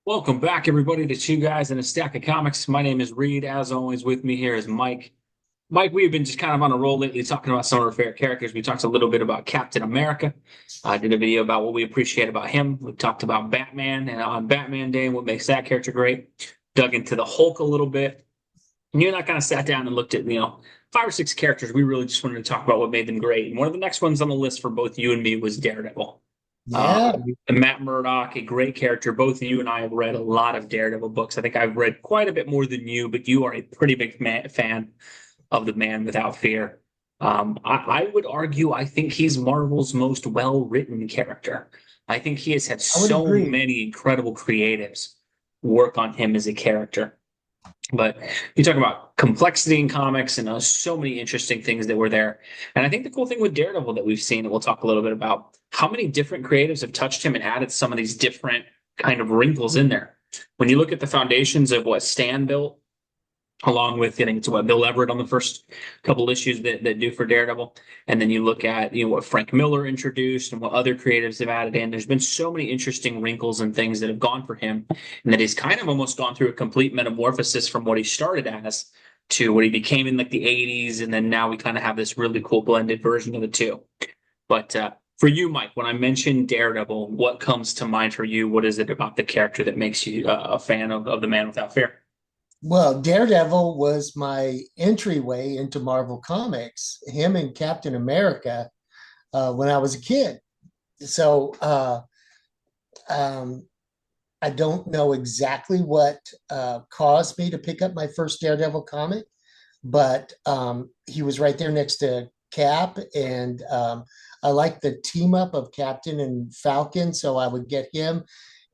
Welcome back, everybody, to Two Guys and a Stack of Comics. My name is Reed. As always, with me here is Mike. Mike, we've been just kind of on a roll lately talking about some of our favorite characters. We talked a little bit about Captain America. I did a video about what we appreciate about him. We talked about Batman and on Batman Day, what makes that character great. Dug into the Hulk a little bit. And you and I kind of sat down and looked at, five or six characters. We really just wanted to talk about what made them great. And one of the next ones on the list for both you and me was Daredevil. Um, Yeah, and Matt Murdock, a great character. Both you and I have read a lot of Daredevil books. I think I've read quite a bit more than you, but you are a pretty big fan of the Man Without Fear. I would argue I think he's Marvel's most well-written character. I think he has had I would so agree. many incredible creatives work on him as a character. But you talk about complexity in comics and so many interesting things that were there. And I think the cool thing with Daredevil that we've seen, and we'll talk a little bit about how many different creatives have touched him and added some of these different kind of wrinkles in there. When you look at the foundations of what Stan built, along with getting to what Bill Everett on the first couple issues that do for Daredevil. And then you look at what Frank Miller introduced and what other creatives have added in. There's been so many interesting wrinkles and things that have gone for him, and that he's kind of almost gone through a complete metamorphosis from what he started as to what he became in like the 80s, and then now we kind of have this really cool blended version of the two. But for you, Mike, when I mention Daredevil, what comes to mind for you? What is it about the character that makes you a fan of the Man Without Fear? Well, Daredevil was my entryway into Marvel Comics, him and Captain America, when I was a kid. So um, I don't know exactly what caused me to pick up my first Daredevil comic, but he was right there next to Cap. And I liked the team up of Captain and Falcon. So I would get him.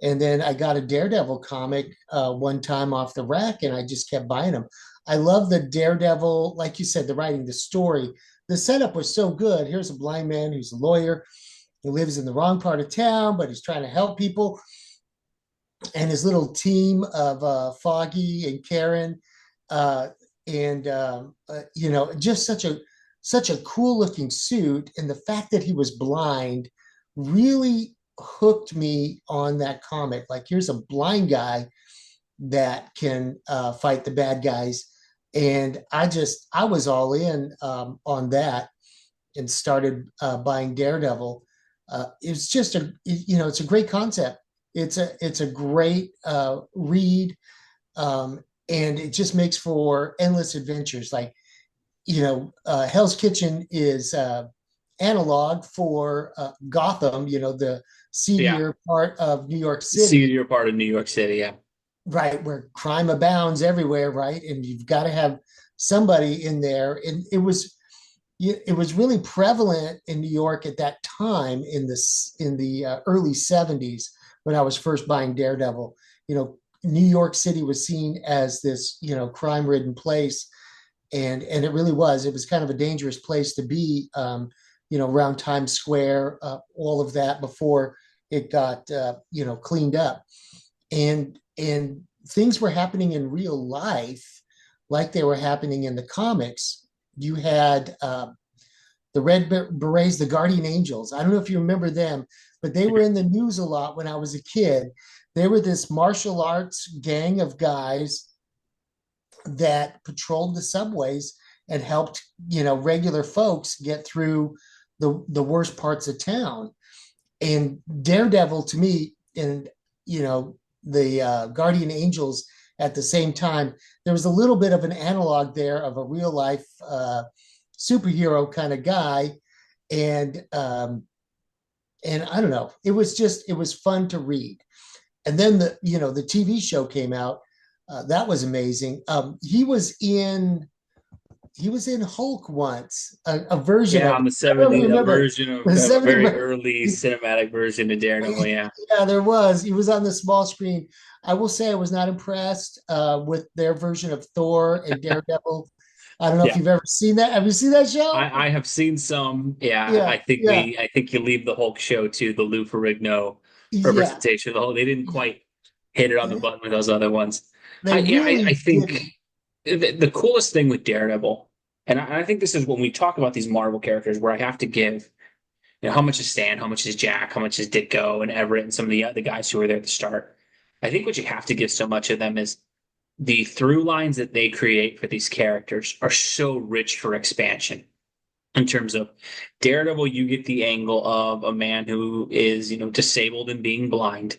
And then I got a Daredevil comic one time off the rack, and I just kept buying them. I love the Daredevil, like you said, the writing, the story. The setup was so good. Here's a blind man who's a lawyer who lives in the wrong part of town, but he's trying to help people. And his little team of Foggy and Karen, uh, and just such a cool looking suit. And the fact that he was blind really hooked me on that comic. Like, here's a blind guy that can fight the bad guys, and I was all in on that and started buying Daredevil. It's just it's a great concept. It's a great read, and it just makes for endless adventures. Like, Hell's Kitchen is analog for Gotham. The Yeah, seedier part of New York see City, you're part of New York City. Yeah. right, where crime abounds everywhere, right? And you've got to have somebody in there. And it was really prevalent in New York at that time in the early 70s when I was first buying Daredevil. New York City was seen as this, crime-ridden place, and it really was. It was kind of a dangerous place to be, around Times Square, all of that before it got, cleaned up, and things were happening in real life, like they were happening in the comics. You had the Red Berets, the Guardian Angels. I don't know if you remember them, but they were in the news a lot when I was a kid. They were this martial arts gang of guys that patrolled the subways and helped, regular folks get through the worst parts of town. And Daredevil, to me, and the Guardian Angels at the same time, there was a little bit of an analog there of a real life superhero kind of guy, and I don't know, it was fun to read. And then the TV show came out. That was amazing. He was in Hulk once, a version Yeah, of on it. the I don't know if you 70s, a remember version the of a 70. very early cinematic version of Daredevil. Yeah. Yeah, there was. He was on the small screen. I will say I was not impressed with their version of Thor and Daredevil. I don't know if Yeah. you've ever seen that. Have you seen that show? I have seen some. Yeah, Yeah, yeah, I think you leave the Hulk show to the Lou Ferrigno yeah. representation of the Hulk. They didn't quite hit it on the button with those other ones. They I really think didn't. the coolest thing with Daredevil, and I think this is when we talk about these Marvel characters, where I have to give, how much is Stan, how much is Jack, how much is Ditko and Everett and some of the guys who were there at the start. I think what you have to give so much of them is the through lines that they create for these characters are so rich for expansion. In terms of Daredevil, you get the angle of a man who is, disabled and being blind,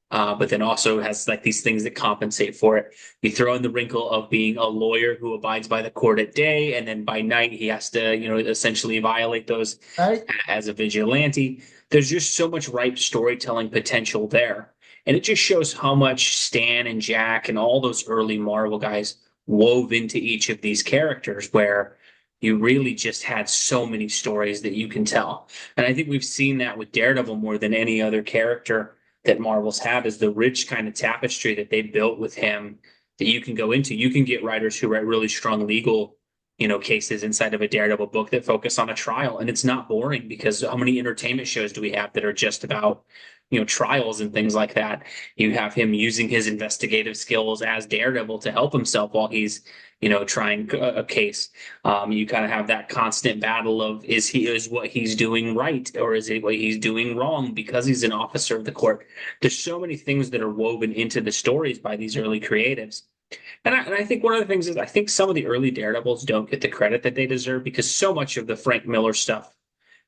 but then also has like these things that compensate for it. You throw in the wrinkle of being a lawyer who abides by the court at day, and then by night he has to, essentially violate those Right? as a vigilante. There's just so much ripe storytelling potential there. And it just shows how much Stan and Jack and all those early Marvel guys wove into each of these characters, where you really just had so many stories that you can tell. And I think we've seen that with Daredevil more than any other character that Marvel's had, is the rich kind of tapestry that they built with him that you can go into. You can get writers who write really strong legal, cases inside of a Daredevil book that focus on a trial. And it's not boring, because how many entertainment shows do we have that are just about, trials and things like that? You have him using his investigative skills as Daredevil to help himself while he's, trying a case. You kind of have that constant battle of, is what he's doing right, or is it what he's doing wrong because he's an officer of the court? There's so many things that are woven into the stories by these early creatives. And I think one of the things is, I think some of the early Daredevils don't get the credit that they deserve, because so much of the Frank Miller stuff,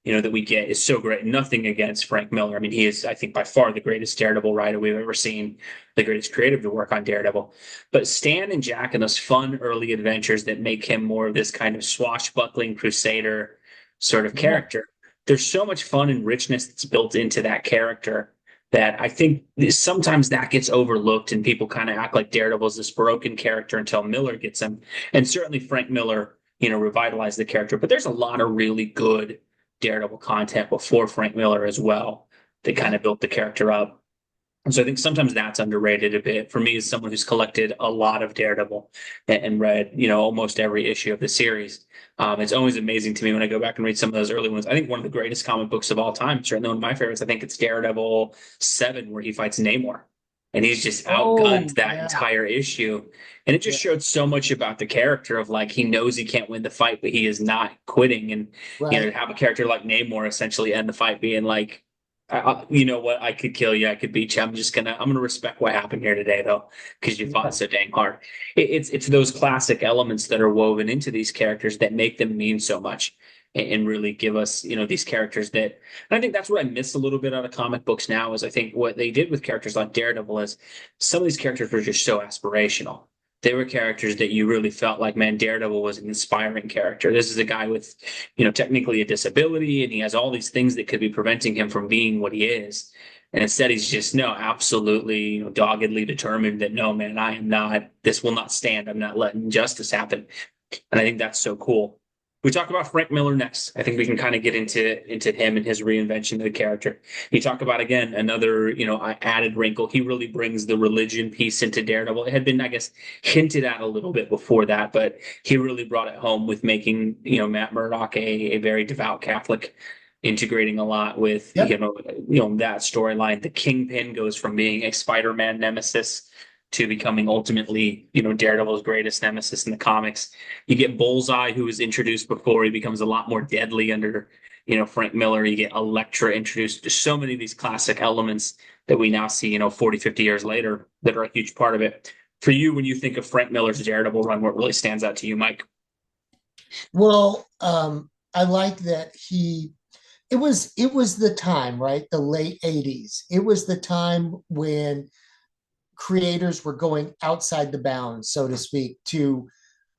that we get is so great. Nothing against Frank Miller. I mean, he is, I think, by far the greatest Daredevil writer we've ever seen, the greatest creative to work on Daredevil. But Stan and Jack and those fun early adventures that make him more of this kind of swashbuckling crusader sort of Yeah. character. There's so much fun and richness that's built into that character that I think sometimes that gets overlooked, and people kind of act like Daredevil is this broken character until Miller gets him. And certainly Frank Miller, revitalized the character. But there's a lot of really good Daredevil content before Frank Miller as well that kind Yeah. of built the character up. And so I think sometimes that's underrated a bit. For me, as someone who's collected a lot of Daredevil and read, almost every issue of the series, it's always amazing to me when I go back and read some of those early ones. I think one of the greatest comic books of all time, certainly one of my favorites, I think it's Daredevil 7, where he fights Namor. And he's just outgunned Oh, that yeah. entire issue. And it just Yeah. showed so much about the character of, like, he knows he can't win the fight, but he is not quitting. And, to Right. have a character like Namor essentially end the fight being like, you know what? I could kill you. I could beat you. I'm gonna respect what happened here today, though, because you fought Yeah. so dang hard. It's those classic elements that are woven into these characters that make them mean so much, and really give us, these characters that. And I think that's what I miss a little bit out of comic books now. Is I think what they did with characters like Daredevil is some of these characters were just so aspirational. They were characters that you really felt like, man, Daredevil was an inspiring character. This is a guy with, technically a disability, and he has all these things that could be preventing him from being what he is. And instead, he's just, no, absolutely, doggedly determined that, no, man, I am not, this will not stand. I'm not letting justice happen. And I think that's so cool. We talk about Frank Miller next. I think we can kind of get into him and his reinvention of the character. You talk about, again, another, added wrinkle. He really brings the religion piece into Daredevil. It had been, I guess, hinted at a little bit before that, but he really brought it home with making, Matt Murdock a very devout Catholic, integrating a lot with, Yep. that storyline. The Kingpin goes from being a Spider-Man nemesis to becoming ultimately, Daredevil's greatest nemesis in the comics. You get Bullseye, who was introduced before. He becomes a lot more deadly under, Frank Miller. You get Elektra introduced. There's so many of these classic elements that we now see, 40, 50 years later, that are a huge part of it. For you, when you think of Frank Miller's Daredevil run, what really stands out to you, Mike? Well, I like that it was the time, right? The late 80s. It was the time when creators were going outside the bounds, so to speak, to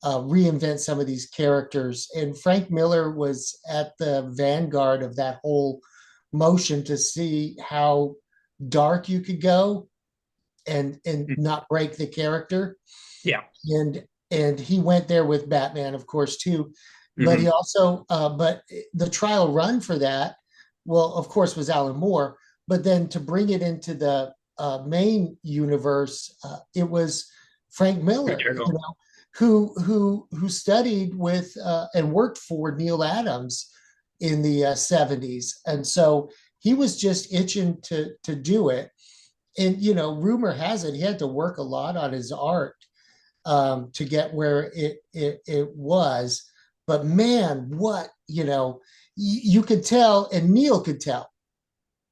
reinvent some of these characters. And Frank Miller was at the vanguard of that whole motion to see how dark you could go and not break the character. Yeah. And he went there with Batman, of course, too. But he Hmm. also, but the trial run for that, well, of course, was Alan Moore. But then to bring it into the main universe, it was Frank Miller, Daredevil. who studied with and worked for Neil Adams in the 70s, and so he was just itching to do it. And rumor has it he had to work a lot on his art to get where it was. But man, what you could tell, and Neil could tell.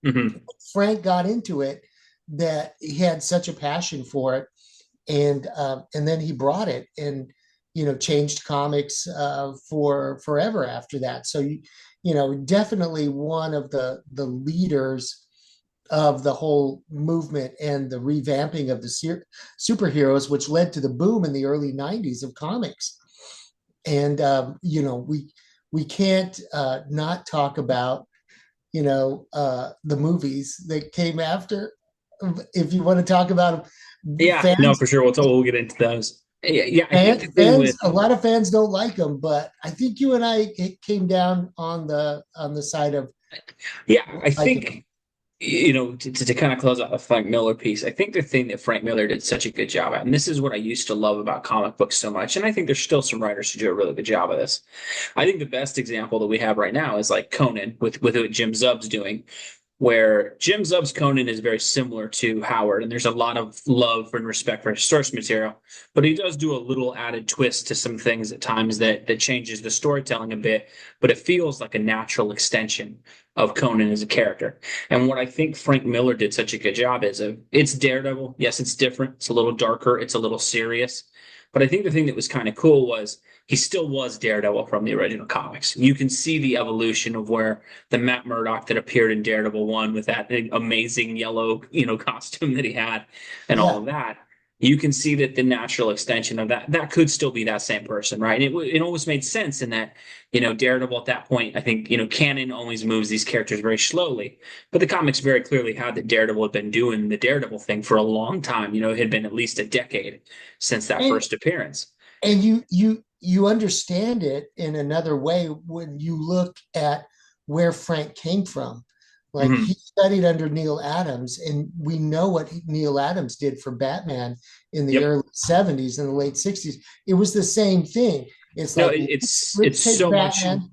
Hmm. Frank got into it. that he had such a passion for it, and then he brought it and changed comics for forever after that. So definitely one of the leaders of the whole movement and the revamping of the superheroes, which led to the boom in the early '90s of comics. And we can't not talk about the movies that came after. If you want to talk about Yeah, no, fans, for sure. We'll get into those. Yeah, I think the thing fans, with a lot of fans don't like them, but I think you and I came down on the side of yeah, I liking them. think to kind of close out the Frank Miller piece, I think the thing that Frank Miller did such a good job at, and this is what I used to love about comic books so much, and I think there's still some writers who do a really good job of this. I think the best example that we have right now is like Conan with what Jim Zub's doing, where Jim Zub's Conan is very similar to Howard, and there's a lot of love and respect for his source material, but he does do a little added twist to some things at times that changes the storytelling a bit, but it feels like a natural extension of Conan as a character. And what I think Frank Miller did such a good job is of it's Daredevil. Yes, it's different. It's a little darker. It's a little serious. But I think the thing that was kind of cool was he still was Daredevil from the original comics. You can see the evolution of where the Matt Murdock that appeared in Daredevil 1 with that amazing yellow, costume that he had and all Yeah, of that. You can see that the natural extension of that could still be that same person, right? And it almost made sense in that, Daredevil at that point, I think, canon always moves these characters very slowly, but the comics very clearly had that Daredevil had been doing the Daredevil thing for a long time. It had been at least a decade since that and first appearance. and you understand it in another way when you look at where Frank came from. Like, he Mhm. studied under Neil Adams, and we know what Neil Adams did for Batman in the Yep. early '70s and the late '60s. It was the same thing. It's No, like, let's it's take so much Batman.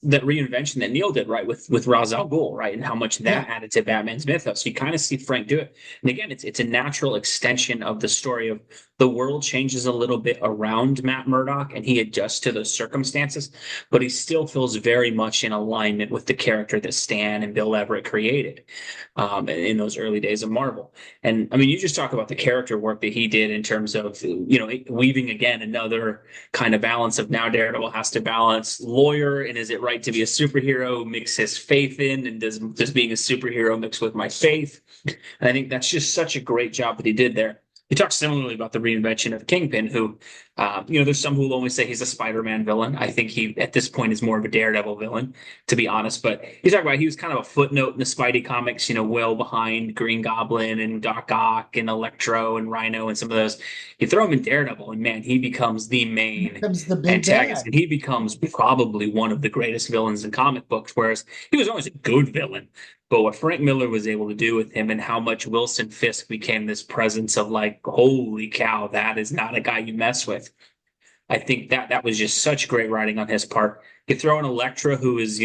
that reinvention that Neil did, right, with Ra's al Ghul, right, and how much Yeah, that added to Batman's mythos. You kind of see Frank do it, and again, it's a natural extension of the story of the world changes a little bit around Matt Murdock, and he adjusts to those circumstances, but he still feels very much in alignment with the character that Stan and Bill Everett created in those early days of Marvel. And I mean, you just talk about the character work that he did in terms of weaving again another kind of balance of now Daredevil has to balance lawyer and is it right to be a superhero, mix his faith in, and does being a superhero mix with my faith? And I think that's just such a great job that he did there. He talks similarly about the reinvention of Kingpin, who, there's some who will always say he's a Spider-Man villain. I think he, at this point, is more of a Daredevil villain, to be honest. But he's talking about he was kind of a footnote in the Spidey comics, well behind Green Goblin and Doc Ock and Electro and Rhino and some of those. You throw him in Daredevil, and man, he becomes the main becomes the big antagonist, bad. and he becomes probably one of the greatest villains in comic books. Whereas he was always a good villain, but what Frank Miller was able to do with him and how much Wilson Fisk became this presence of like, holy cow, that is not a guy you mess with. I think that was just such great writing on his part. You throw in Elektra, who is,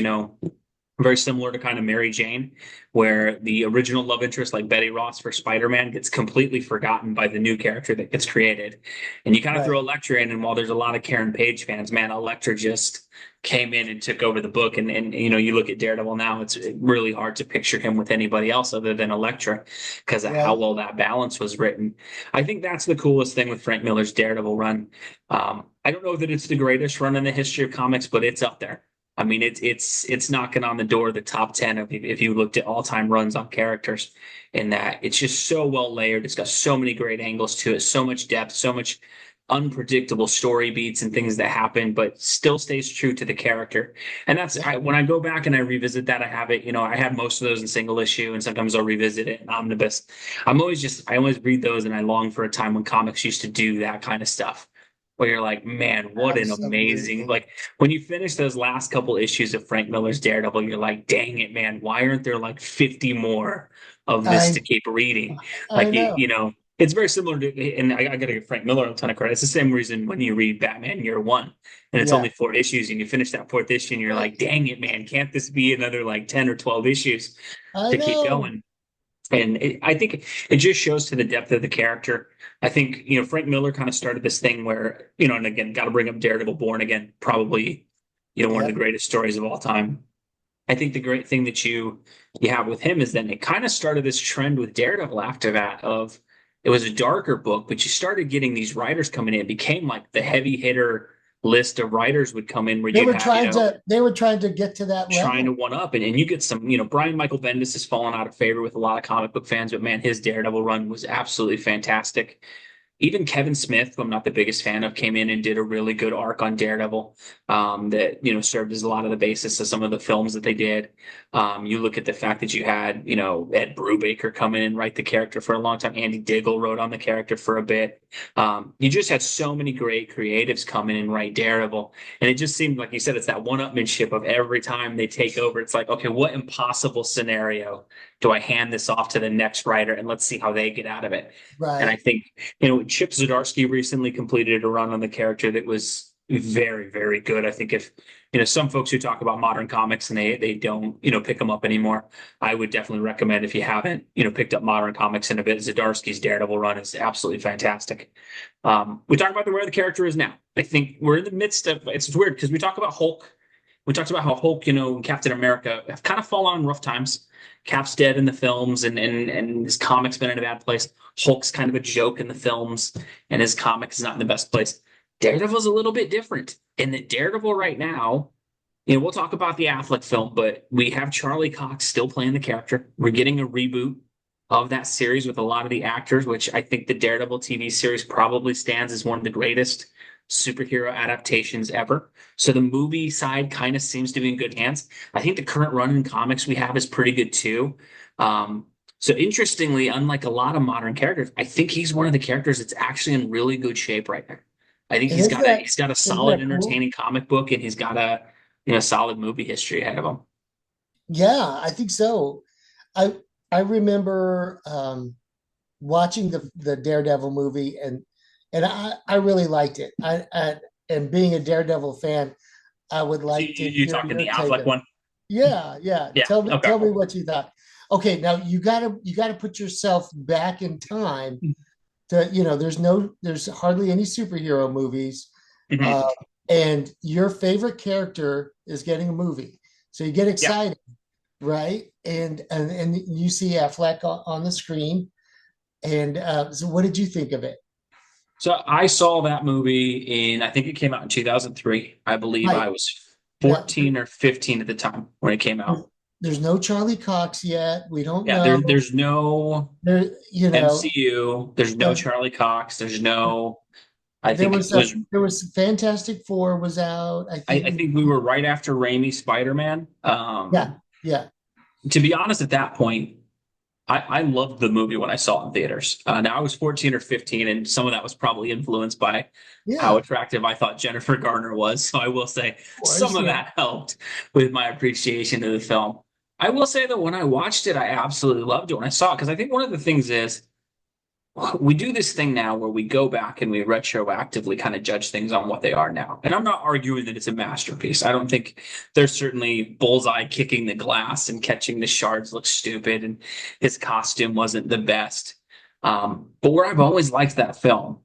very similar to kind of Mary Jane, where the original love interest, like Betty Ross for Spider-Man, gets completely forgotten by the new character that gets created. And you kind of Right. throw Elektra in, and while there's a lot of Karen Page fans, man, Elektra just came in and took over the book. And you look at Daredevil now, it's really hard to picture him with anybody else other than Elektra because of how Right. well that balance was written. I think that's the coolest thing with Frank Miller's Daredevil run. I don't know that it's the greatest run in the history of comics, but it's up there. I mean, it's knocking on the door of the top 10 if you looked at all-time runs on characters in that it's just so well layered. It's got so many great angles to it, so much depth, so much unpredictable story beats and things that happen, but still stays true to the character. And Yeah. when I go back and I revisit that, I have it, I have most of those in single issue and sometimes I'll revisit it in omnibus. I always read those and I long for a time when comics used to do that kind of stuff where you're like, man, what an amazing, Absolutely. like when you finish those last couple issues of Frank Miller's Daredevil, you're like, dang it, man, why aren't there like 50 more of this to I keep reading? I Like, know. it's very similar to, and I got to give Frank Miller a ton of credit. It's the same reason when you read Batman Year One and it's Yeah. only 4 issues and you finish that fourth issue and you're like, dang it, man, can't this be another like 10 or 12 issues I to keep know. going? And I think it just shows to the depth of the character. I think, Frank Miller kind of started this thing where, and again, got to bring up Daredevil Born Again, probably, one of the Yep. greatest stories of all time. I think the great thing that you have with him is then it kind of started this trend with Daredevil after that of it was a darker book, but you started getting these writers coming in. It became like the heavy hitter list of writers would come in where you'd have, They were trying to get to that trying to level. one up and you get some, Brian Michael Bendis has fallen out of favor with a lot of comic book fans, but man, his Daredevil run was absolutely fantastic. Even Kevin Smith, who I'm not the biggest fan of, came in and did a really good arc on Daredevil that served as a lot of the basis of some of the films that they did. You look at the fact that you had Ed Brubaker come in and write the character for a long time. Andy Diggle wrote on the character for a bit. You just had so many great creatives come in and write Daredevil, and it just seemed like you said it's that one-upmanship of every time they take over. It's like, okay, what impossible scenario do I hand this off to the next writer and let's see how they get out of it. And I Right. think Chip Zdarsky recently completed a run on the character that was very, very good. I think if some folks who talk about modern comics and they don't pick them up anymore, I would definitely recommend if you haven't picked up modern comics in a bit. Zdarsky's Daredevil run is absolutely fantastic. We talk about where the character is now. I think we're in the midst of it's weird because we talk about Hulk. We talked about how Hulk, and Captain America have kind of fallen on rough times. Cap's dead in the films, and his comic's been in a bad place. Hulk's kind of a joke in the films, and his comic is not in the best place. Daredevil's a little bit different in that Daredevil right now, we'll talk about the Affleck film, but we have Charlie Cox still playing the character. We're getting a reboot of that series with a lot of the actors, which I think the Daredevil TV series probably stands as one of the greatest superhero adaptations ever. So the movie side kind of seems to be in good hands. I think the current run in comics we have is pretty good too. So interestingly, unlike a lot of modern characters, I think he's one of the characters that's actually in really good shape right now. I think And he's got a isn't solid, that cool? entertaining comic book, and he's got a solid movie history ahead of him. Yeah, I think so. I I remember watching the Daredevil movie, and I really liked it. And being a Daredevil fan, I would So like to you hear talking your the take Affleck on it. one? Yeah, yeah. Yeah. Okay. Tell me what you thought. Okay, now you gotta put yourself back in time to, there's hardly any superhero movies. Uh, Mhm. and your favorite character is getting a movie. So you get Yeah. excited, right? And you see Affleck on the screen. And so what did you think of it? So I saw that movie I think it came out in 2003. I believe Right. I was Now, 14 or 15 at the time when it came there's, out. there's no Charlie Cox yet. We don't Yeah, know. there's no There, MCU, there's no uh, Charlie Cox, there's no, I there think it was was, Fantastic Four was out. I I think. think we were right after Raimi's Spider-Man. Yeah, yeah, To be honest, at that point, I loved the movie when I saw it in theaters. Now I was 14 or 15, and some of that was probably influenced by how yeah. Of attractive I thought Jennifer Garner was. So I will say some course, of yeah. that helped with my appreciation of the film. I will say that when I watched it, I absolutely loved it when I saw it because I think one of the things is we do this thing now where we go back and we retroactively kind of judge things on what they are now. And I'm not arguing that it's a masterpiece. I don't think there's certainly Bullseye kicking the glass and catching the shards looks stupid and his costume wasn't the best. But where I've always liked that film,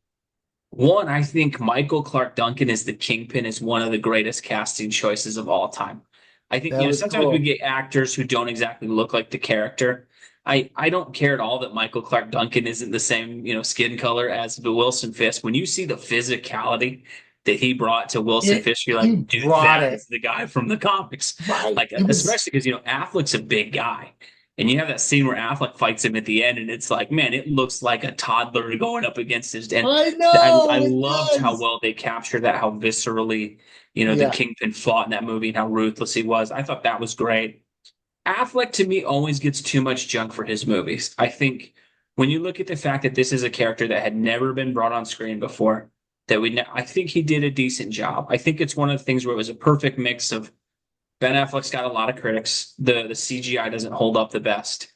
one, I think Michael Clark Duncan as the Kingpin is one of the greatest casting choices of all time. I think, That was sometimes we cool. get actors who don't exactly look like the character. I don't care at all that Michael Clark Duncan isn't the same, skin color as the Wilson Fisk. When you see the physicality that he brought to Wilson Fisk, you're He like, dude, brought that it is the guy from the comics. right. Like, It was. especially because, Affleck's a big guy. And you have that scene where Affleck fights him at the end, and it's like, man, it looks like a toddler going up against his. And I I know it loved how does. well they captured that, how viscerally, the Yeah, Kingpin fought in that movie and how ruthless he was. I thought that was great. Affleck to me always gets too much junk for his movies. I think when you look at the fact that this is a character that had never been brought on screen before, I think he did a decent job. I think it's one of the things where it was a perfect mix of Ben Affleck's got a lot of critics. The CGI doesn't hold up the best.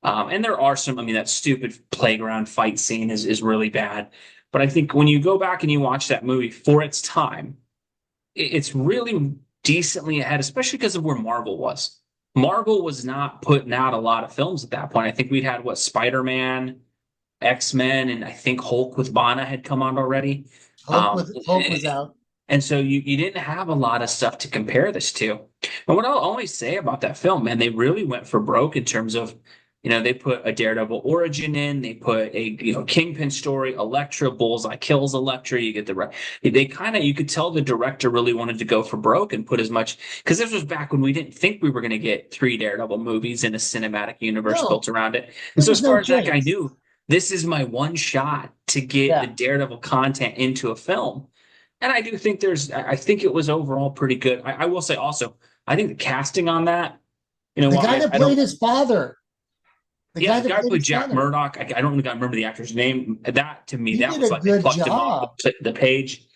And there are some, I mean, that stupid playground fight scene is really bad. But I think when you go back and you watch that movie for its time, it's really decently ahead, especially because of where Marvel was. Marvel was not putting out a lot of films at that point. I think we'd had what Spider-Man, X-Men, and I think Hulk with Bana had come out already. Hulk was out. And so you didn't have a lot of stuff to compare this to. And what I'll always say about that film, man, they really went for broke in terms of, they put a Daredevil origin in, they put a Kingpin story, Elektra, Bullseye kills Elektra. You get they kind of you could tell the director really wanted to go for broke and put as much because this was back when we didn't think we were going to get three Daredevil movies in a cinematic universe built No, around it. And there so was as far no as that guy chance. knew, this is my one shot to get the Yeah. Daredevil content into a film. And I do think I think it was overall pretty good. I will say also, I think the casting on that, The guy that I played don't, his father, the yeah, guy the that guy who played played his Jack father, Murdock, I don't remember the actor's name. That to me, he that did was a like they good plucked him off job. the page.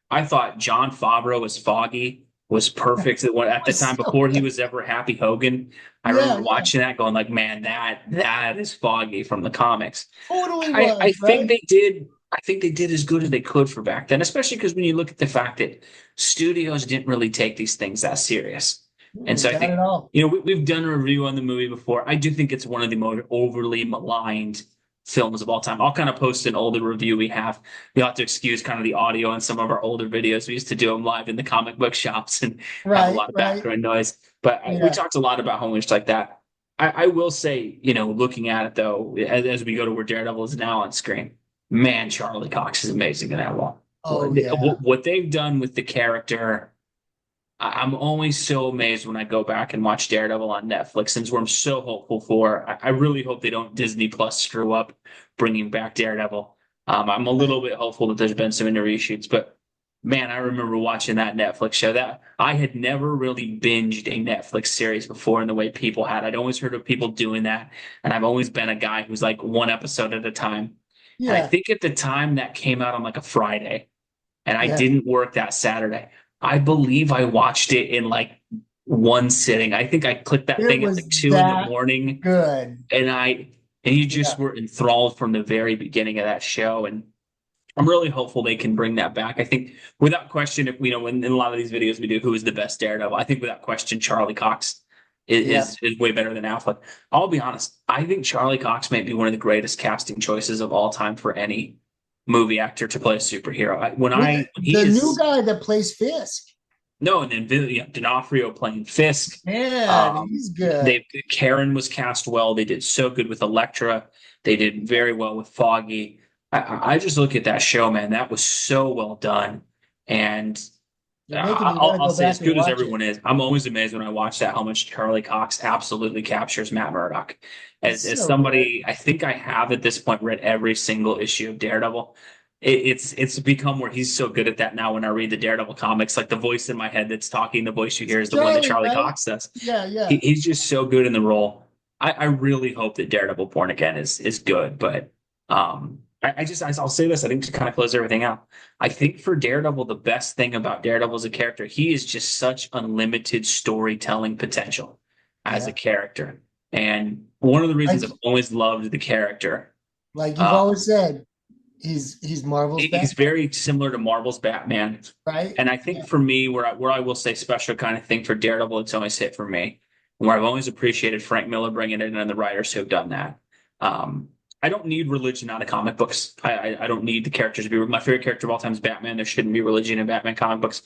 I thought John Favreau as Foggy was perfect at the time Was so before he good. was ever Happy Hogan. I Yeah, remember yeah, watching that, going like, man, that is Foggy from the comics. totally I was, think right? they did. I think they did as good as they could for back then, especially because when you look at the fact that studios didn't really take these things that serious. And so I Got it think, all. we've done a review on the movie before. I do think it's one of the most overly maligned films of all time. I'll kind of post an older review we have. You'll have to excuse kind of the audio on some of our older videos. We used to do them live in the comic book shops and have a Right, lot of right. background noise. But we Yeah. talked a lot about homeless like that. I will say, looking at it though, as we go to where Daredevil is now on screen, man, Charlie Cox is amazing in that role. Oh, yeah. What they've done with the character, I'm always so amazed when I go back and watch Daredevil on Netflix, since where I'm so hopeful for. I really hope they don't Disney Plus screw up bringing back Daredevil. I'm a little Right. bit hopeful that there's been some new reshoots, but man, I remember watching that Netflix show. That I had never really binged a Netflix series before in the way people had. I'd always heard of people doing that, and I've always been a guy who's like one episode at a time. And I Yeah, think at the time that came out on like a Friday, and I yeah. didn't work that Saturday. I believe I watched it in like one sitting. I think I clicked that It thing at was like 2 in the morning, good. and you just Yeah. were enthralled from the very beginning of that show. And I'm really hopeful they can bring that back. I think without question, if when in a lot of these videos we do who is the best Daredevil, I think without question Charlie Cox Yeah. is way better than Affleck. I'll be honest, I think Charlie Cox may be one of the greatest casting choices of all time for any movie actor to play a superhero. With When he the new is guy that plays Fisk. no, and then D'Onofrio playing Fisk. Man, Um, he's good. they Karen was cast well. They did so good with Elektra. They did very well with Foggy. I just look at that show, man. That was so well done. And You're making me want to I'll go say, as back and good as watch it. everyone is, I'm always amazed when I watch that how much Charlie Cox absolutely captures Matt Murdock. He's As so good. somebody, I think I have at this point read every single issue of Daredevil. It's become where he's so good at that now. When I read the Daredevil comics, like the voice in my head that's talking, the voice you It's hear is the one that Charlie, Charlie right? Cox does. Yeah, yeah. He's just so good in the role. I really hope that Daredevil Born Again is good, but I'll say this. I think to kind of close everything out, I think for Daredevil, the best thing about Daredevil as a character, he is just such unlimited storytelling potential as a Yeah. character. And one of the reasons Like I've always loved the character, like you've uh, always said, he's Marvel's he's Batman, very similar to Marvel's Batman. right? And I think Yeah. for me, where I will say special kind of thing for Daredevil, it's always hit for me, where I've always appreciated Frank Miller bringing it in and the writers who have done that. Um, I don't need religion out of comic books. I don't need the characters to be my favorite character of all time is Batman. There shouldn't be religion in Batman comic books.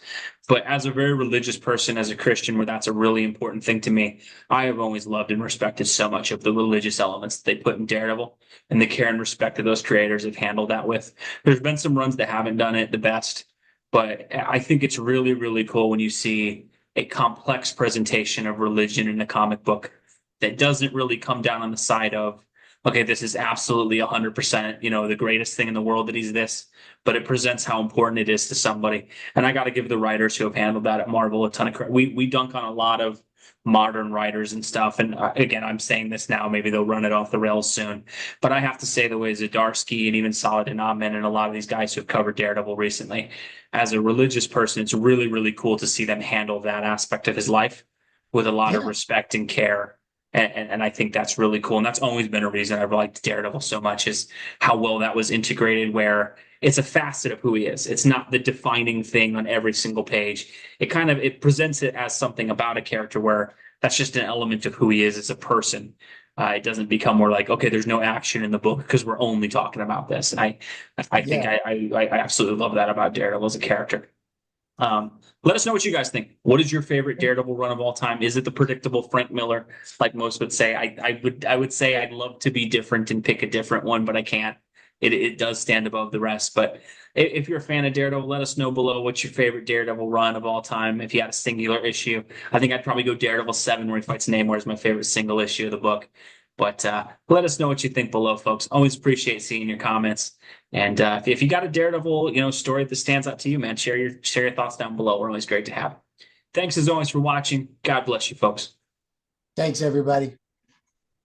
But as a very religious person, as a Christian, where that's a really important thing to me, I have always loved and respected so much of the religious elements that they put in Daredevil and the care and respect that those creators have handled that with. There's been some runs that haven't done it the best, but I think it's really, really cool when you see a complex presentation of religion in a comic book that doesn't really come down on the side of, okay, this is absolutely 100%, the greatest thing in the world that he's this, but it presents how important it is to somebody. And I got to give the writers who have handled that at Marvel a ton of credit. We dunk on a lot of modern writers and stuff. And again, I'm saying this now, maybe they'll run it off the rails soon. But I have to say the way Zdarsky and even Saladin Ahmed and a lot of these guys who have covered Daredevil recently, as a religious person, it's really, really cool to see them handle that aspect of his life with a lot of Yeah. respect and care. And I think that's really cool. And that's always been a reason I've liked Daredevil so much is how well that was integrated, where it's a facet of who he is. It's not the defining thing on every single page. It presents it as something about a character where that's just an element of who he is as a person. It doesn't become more like, okay, there's no action in the book because we're only talking about this. And I think Yeah. I absolutely love that about Daredevil as a character. Let us know what you guys think. What is your favorite Daredevil run of all time? Is it the predictable Frank Miller, like most would say? I would say I'd love to be different and pick a different one, but I can't. It does stand above the rest. But if you're a fan of Daredevil, let us know below what's your favorite Daredevil run of all time. If you had a singular issue, I think I'd probably go Daredevil 7 where he fights Namor as my favorite single issue of the book. But let us know what you think below, folks. Always appreciate seeing your comments. And if you got a Daredevil, story that stands out to you, man, share your thoughts down below. We're always great to have. Thanks as always for watching. God bless you, folks. Thanks, everybody.